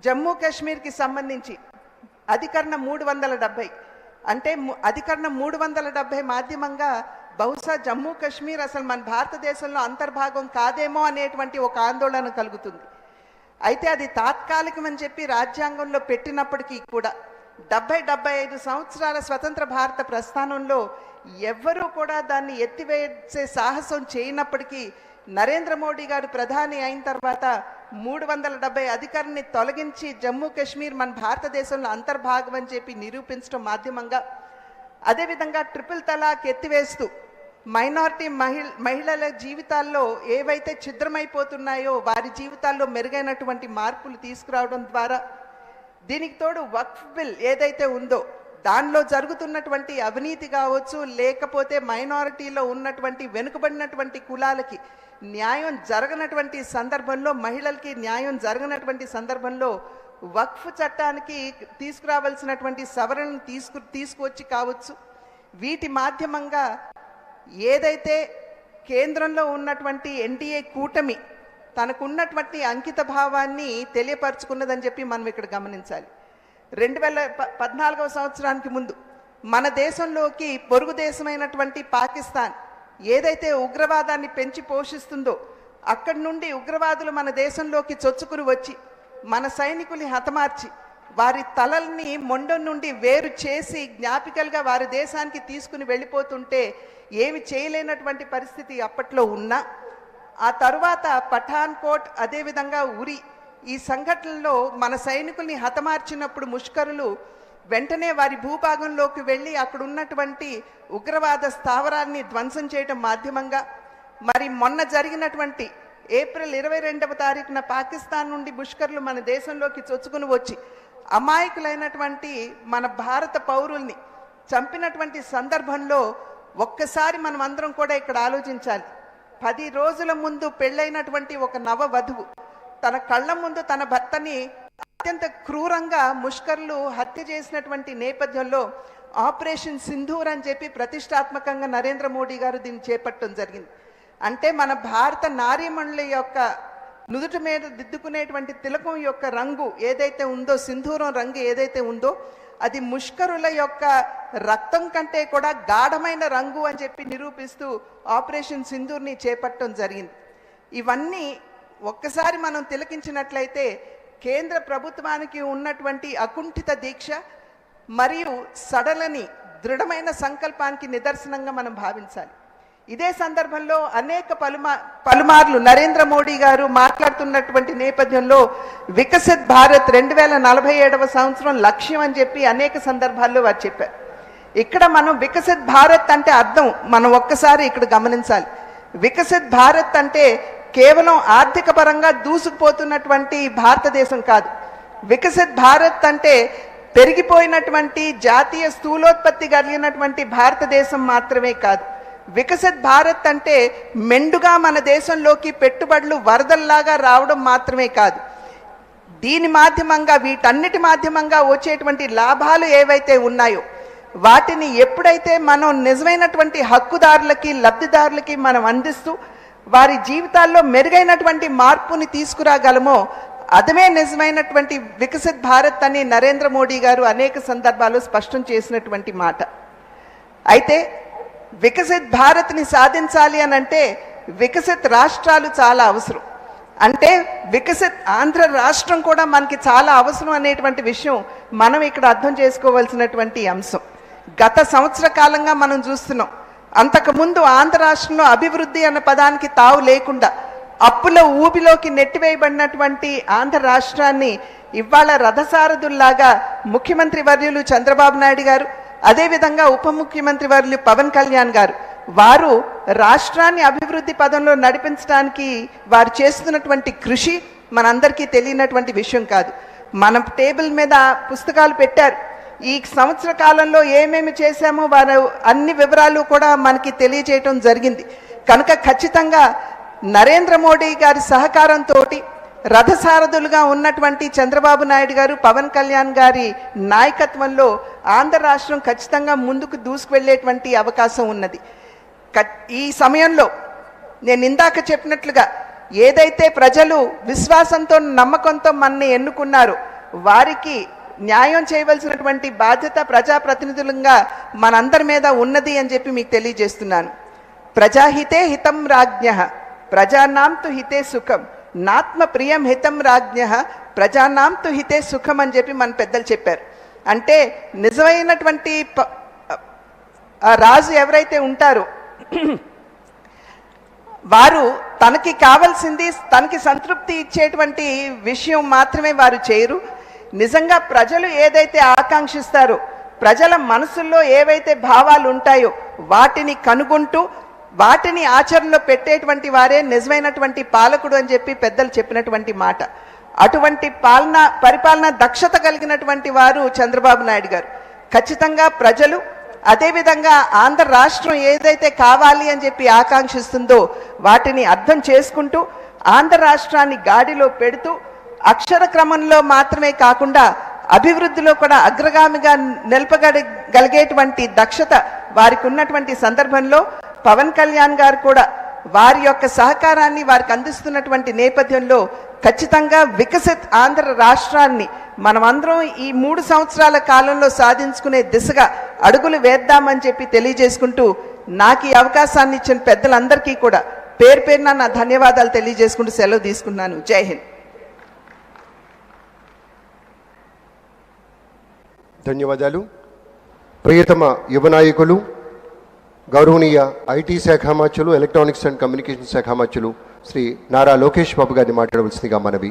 జమ్మూ కాశ్మీర్కి సంబంధించి అధికరణ 370 అంటే అధికరణ 370 మాధ్యమంగా బహుశా జమ్మూ కాశ్మీర్ అసలు మన భారతదేశంలో అంతర్భాగం కాదేమో అనేటువంటి ఒక ఆందోళన కలుగుతుంది. అయితే అది తాత్కాలికమని చెప్పి రాజ్యాంగంలో పెట్టినప్పటికీ కూడా 75 సంవత్సరాల స్వతంత్ర భారత ప్రస్థానంలో ఎవ్వరూ కూడా దాన్ని ఎత్తివేసే సాహసం చేయనప్పటికీ నరేంద్ర మోడీ గారు ప్రధాని అయిన తర్వాత 370 అధికారాన్ని తొలగించి జమ్మూ కాశ్మీర్ మన భారతదేశంలో అంతర్భాగం అని చెప్పి నిరూపించడం మాధ్యమంగా, అదేవిధంగా ట్రిపుల్ తలాక్ ఎత్తివేస్తూ మైనారిటీ మహిళల జీవితాల్లో ఏవైతే ఛిద్రమైపోతున్నాయో వారి జీవితాల్లో మెరుగైనటువంటి మార్పులు తీసుకురావడం ద్వారా, దీనికి తోడు వక్ఫ్ బిల్ ఏదైతే ఉందో దానిలో జరుగుతున్నటువంటి అవినీతి కావచ్చు, లేకపోతే మైనారిటీలో ఉన్నటువంటి వెనుకబడినటువంటి కులాలకి న్యాయం జరగనటువంటి సందర్భంలో, మహిళలకి న్యాయం జరగనటువంటి సందర్భంలో వక్ఫ్ చట్టానికి తీసుకురావాల్సినటువంటి సవరణను తీసుకువచ్చి కావచ్చు, వీటి మాధ్యమంగా ఏదైతే కేంద్రంలో ఉన్నటువంటి ఎన్డీఏ కూటమి తనకున్నటువంటి అంకిత భావాన్ని తెలియపరుచుకున్నదని చెప్పి మనం ఇక్కడ గమనించాలి. 2014వ సంవత్సరానికి ముందు మన దేశంలోకి పొరుగు దేశమైనటువంటి పాకిస్తాన్ ఏదైతే ఉగ్రవాదాన్ని పెంచి పోషిస్తుందో అక్కడి నుండి ఉగ్రవాదులు మన దేశంలోకి చొచ్చుకుని వచ్చి మన సైనికుల్ని హతమార్చి వారి తలల్ని మొండం నుండి వేరు చేసి జ్ఞాపికలుగా వారి దేశానికి తీసుకుని వెళ్ళిపోతుంటే ఏమి చేయలేనటువంటి పరిస్థితి అప్పట్లో ఉన్నా, ఆ తరువాత పఠాన్కోట్ అదేవిధంగా ఉరి ఈ సంఘటనలో మన సైనికుల్ని హతమార్చినప్పుడు ముష్కరులు వెంటనే వారి భూభాగంలోకి వెళ్ళి అక్కడ ఉన్నటువంటి ఉగ్రవాద స్థావరాన్ని ధ్వంసం చేయడం మాధ్యమంగా, మరి మొన్న జరిగినటువంటి ఏప్రిల్ 22వ తారీఖున పాకిస్తాన్ నుండి ముష్కరులు మన దేశంలోకి చొచ్చుకుని వచ్చి అమాయకులైనటువంటి మన భారత పౌరుల్ని చంపినటువంటి సందర్భంలో ఒక్కసారి మనం అందరం కూడా ఇక్కడ ఆలోచించాలి. 10 రోజుల ముందు పెళ్ళైనటువంటి ఒక నవ వధువు తన కళ్ళ ముందు తన భర్తని అత్యంత క్రూరంగా ముష్కర్లు హత్య చేసినటువంటి నేపథ్యంలో ఆపరేషన్ సింధూర్ అని చెప్పి ప్రతిష్టాత్మకంగా నరేంద్ర మోడీ గారు దీన్ని చేపట్టడం జరిగింది. అంటే మన భారత నారీమణుల యొక్క నుదుటి మీద దిద్దుకునేటువంటి తిలకం యొక్క రంగు ఏదైతే ఉందో, సింధూరం రంగు ఏదైతే ఉందో అది ముష్కరుల యొక్క రక్తం కంటే కూడా గాఢమైన రంగు అని చెప్పి నిరూపిస్తూ ఆపరేషన్ సింధూర్ని చేపట్టడం జరిగింది. ఇవన్నీ ఒక్కసారి మనం తిలకించినట్లయితే కేంద్ర ప్రభుత్వానికి ఉన్నటువంటి అకుంఠిత దీక్ష మరియు సడలని దృఢమైన సంకల్పానికి నిదర్శనంగా మనం భావించాలి. ఇదే సందర్భంలో అనేక పలుమార్లు నరేంద్ర మోడీ గారు మాట్లాడుతున్నటువంటి నేపథ్యంలో వికసిత్ భారత్ 2047వ సంవత్సరం లక్ష్యం అని చెప్పి అనేక సందర్భాల్లో వారు చెప్పారు. ఇక్కడ మనం వికసిత్ భారత్ అంటే అర్థం మనం ఒక్కసారి ఇక్కడ గమనించాలి. వికసిత్ భారత్ అంటే కేవలం ఆర్థిక పరంగా దూసుకుపోతున్నటువంటి భారతదేశం కాదు. వికసిత్ భారత్ అంటే పెరిగిపోయినటువంటి జాతీయ స్థూలోత్పత్తి కలిగినటువంటి భారతదేశం మాత్రమే కాదు. వికసిత్ భారత్ అంటే మెండుగా మన దేశంలోకి పెట్టుబడులు వరదల్లాగా రావడం మాత్రమే కాదు, దీని మాధ్యమంగా వీటన్నిటి మాధ్యమంగా వచ్చేటువంటి లాభాలు ఏవైతే ఉన్నాయో వాటిని ఎప్పుడైతే మనం నిజమైనటువంటి హక్కుదారులకి లబ్ధిదారులకి మనం అందిస్తూ వారి జీవితాల్లో మెరుగైనటువంటి మార్పుని తీసుకురాగలమో అదమే నిజమైనటువంటి వికసిత్ భారత్ అని నరేంద్ర మోడీ గారు అనేక సందర్భాల్లో స్పష్టం చేసినటువంటి మాట. అయితే వికసిత్ భారత్ని సాధించాలి అని అంటే వికసిత్ రాష్ట్రాలు చాలా అవసరం. అంటే వికసిత్ ఆంధ్ర రాష్ట్రం కూడా మనకి చాలా అవసరం అనేటువంటి విషయం మనం ఇక్కడ అర్థం చేసుకోవాల్సినటువంటి అంశం. గత సంవత్సర కాలంగా మనం చూస్తున్నాం, అంతకుముందు ఆంధ్ర రాష్ట్రంలో అభివృద్ధి అన్న పదానికి తావు లేకుండా అప్పుల ఊబిలోకి నెట్టివేయబడినటువంటి ఆంధ్ర రాష్ట్రాన్ని ఇవాళ రథసారథుల్లాగా ముఖ్యమంత్రి వర్యులు చంద్రబాబు నాయుడు గారు, అదేవిధంగా ఉప ముఖ్యమంత్రి వర్యులు పవన్ కళ్యాణ్ గారు వారు రాష్ట్రాన్ని అభివృద్ధి పదంలో నడిపించడానికి వారు చేస్తున్నటువంటి కృషి మనందరికీ తెలియనటువంటి విషయం కాదు. మన టేబుల్ మీద పుస్తకాలు పెట్టారు. ఈ సంవత్సర కాలంలో ఏమేమి చేశామో వారు అన్ని వివరాలు కూడా మనకి తెలియజేయటం జరిగింది. కనుక ఖచ్చితంగా నరేంద్ర మోడీ గారి సహకారంతో రథసారథులుగా ఉన్నటువంటి చంద్రబాబు నాయుడు గారు, పవన్ కళ్యాణ్ గారి నాయకత్వంలో ఆంధ్ర రాష్ట్రం ఖచ్చితంగా ముందుకు దూసుకువెళ్ళేటువంటి అవకాశం ఉన్నది. ఈ సమయంలో నేను ఇందాక చెప్పినట్లుగా ఏదైతే ప్రజలు విశ్వాసంతో నమ్మకంతో మనని ఎన్నుకున్నారో వారికి న్యాయం చేయవలసినటువంటి బాధ్యత ప్రజాప్రతినిధులంగా మనందరి మీద ఉన్నది అని చెప్పి మీకు తెలియజేస్తున్నాను. ప్రజాహితే హితం రాజ్ఞః ప్రజానాం తు హితే సుఖం నాత్మ ప్రియం హితం రాజ్ఞః ప్రజానాం తు హితే సుఖం అని చెప్పి మన పెద్దలు చెప్పారు. అంటే నిజమైనటువంటి రాజు ఎవరైతే ఉంటారో వారు తనకి కావాల్సింది తనకి సంతృప్తి ఇచ్చేటువంటి విషయం మాత్రమే వారు చేయరు. నిజంగా ప్రజలు ఏదైతే ఆకాంక్షిస్తారో, ప్రజల మనసుల్లో ఏవైతే భావాలు ఉంటాయో వాటిని కనుగొంటూ వాటిని ఆచరణలో పెట్టేటువంటి వారే నిజమైనటువంటి పాలకుడు అని చెప్పి పెద్దలు చెప్పినటువంటి మాట. అటువంటి పరిపాలన దక్షత కలిగినటువంటి వారు చంద్రబాబు నాయుడు గారు. ఖచ్చితంగా ప్రజలు అదేవిధంగా ఆంధ్ర రాష్ట్రం ఏదైతే కావాలి అని చెప్పి ఆకాంక్షిస్తుందో వాటిని అర్థం చేసుకుంటూ ఆంధ్ర రాష్ట్రాన్ని గాడిలో పెడుతూ అక్షర క్రమంలో మాత్రమే కాకుండా అభివృద్ధిలో కూడా అగ్రగామిగా నిలపగలిగేటువంటి దక్షత వారికి ఉన్నటువంటి సందర్భంలో పవన్ కళ్యాణ్ గారు కూడా వారి యొక్క సహకారాన్ని వారికి అందిస్తున్నటువంటి నేపథ్యంలో ఖచ్చితంగా వికసిత్ ఆంధ్ర రాష్ట్రాన్ని మనమందరం ఈ 3 సంవత్సరాల కాలంలో సాధించుకునే దిశగా అడుగులు వేద్దామని చెప్పి తెలియజేసుకుంటూ నాకు ఈ అవకాశాన్ని ఇచ్చిన పెద్దలందరికీ కూడా పేరు పేరున నా ధన్యవాదాలు తెలియజేసుకుంటూ సెలవు తీసుకున్నాను. జై హింద్. ధన్యవాదాలు. ప్రియతమ యువ నాయకులు గౌరవనీయ ఐటీ శాఖ మంత్రులు, ఎలక్ట్రానిక్స్ అండ్ కమ్యూనికేషన్ శాఖ మంత్రులు శ్రీ నారా లోకేష్ బాబు గారిని మాట్లాడవలసిందిగా మనవి.